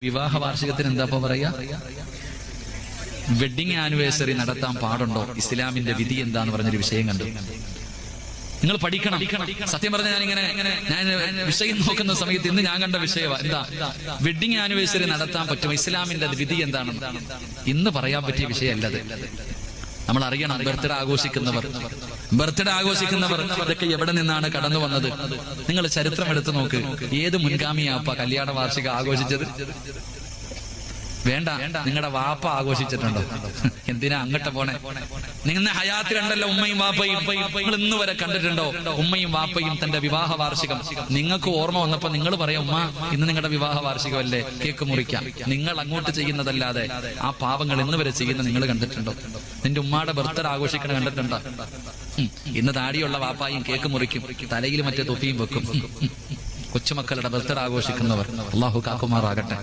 വിവാഹ വാർഷികത്തിന് എന്താ പറയാ? വെഡിങ് ആനിവേഴ്സറി നടത്താൻ പാടുണ്ടോ? ഇസ്ലാമിന്റെ വിധി എന്താന്ന് പറഞ്ഞൊരു വിഷയം കണ്ടു. നിങ്ങൾ പഠിക്കണം. സത്യം പറഞ്ഞ ഞാൻ വിഷയം നോക്കുന്ന സമയത്ത് ഇന്ന് ഞാൻ കണ്ട വിഷയമാണ്. എന്താ വെഡിങ് ആനിവേഴ്സറി നടത്താൻ പറ്റുമോ? ഇസ്ലാമിന്റെ വിധി എന്താണെന്ന് ഇന്ന് പറയാൻ പറ്റിയ വിഷയമല്ലത്. നമ്മൾ അറിയണം. ബർത്ത്ഡേ ആഘോഷിക്കുന്നവർ ഇതൊക്കെ എവിടെ നിന്നാണ് കടന്നു വന്നത്? നിങ്ങൾ ചരിത്രം എടുത്തു നോക്ക്. ഏത് മുൻഗാമിയാപ്പ കല്യാണ വാർഷികം ആഘോഷിച്ചത്? വേണ്ട, നിങ്ങളുടെ വാപ്പ ആഘോഷിച്ചിട്ടുണ്ടോ? എന്തിനാ അങ്ങോട്ട് പോണേ? നിങ്ങളുടെ ഹയാത്തിലുണ്ടല്ലോ ഉമ്മയും വാപ്പയും. നിങ്ങൾ ഇന്ന് വരെ കണ്ടിട്ടുണ്ടോ ഉമ്മയും വാപ്പയും തന്റെ വിവാഹ വാർഷികം? നിങ്ങൾക്ക് ഓർമ്മ വന്നപ്പോ നിങ്ങൾ പറയാം, ഉമ്മ ഇന്ന് നിങ്ങളുടെ വിവാഹ വാർഷികമല്ലേ, കേക്ക് മുറിക്കാം. നിങ്ങൾ അങ്ങോട്ട് ചെയ്യുന്നതല്ലാതെ ആ പാവങ്ങൾ ഇന്ന് വരെ ചെയ്യുന്ന നിങ്ങൾ കണ്ടിട്ടുണ്ടോ? നിന്റെ ഉമ്മയുടെ ബർത്ത്ഡേ ആഘോഷിക്കണം കണ്ടിട്ടുണ്ടോ? ഇന്ന് താടിയുള്ള വാപ്പായും കേക്ക് മുറിക്കും, തലയിൽ മറ്റേ തൊപ്പിയും വെക്കും. കൊച്ചുമക്കളുടെ ബർത്ത്ഡേ ആഘോഷിക്കുന്നവർ അല്ലാഹു കാക്കുമാറാകട്ടെ.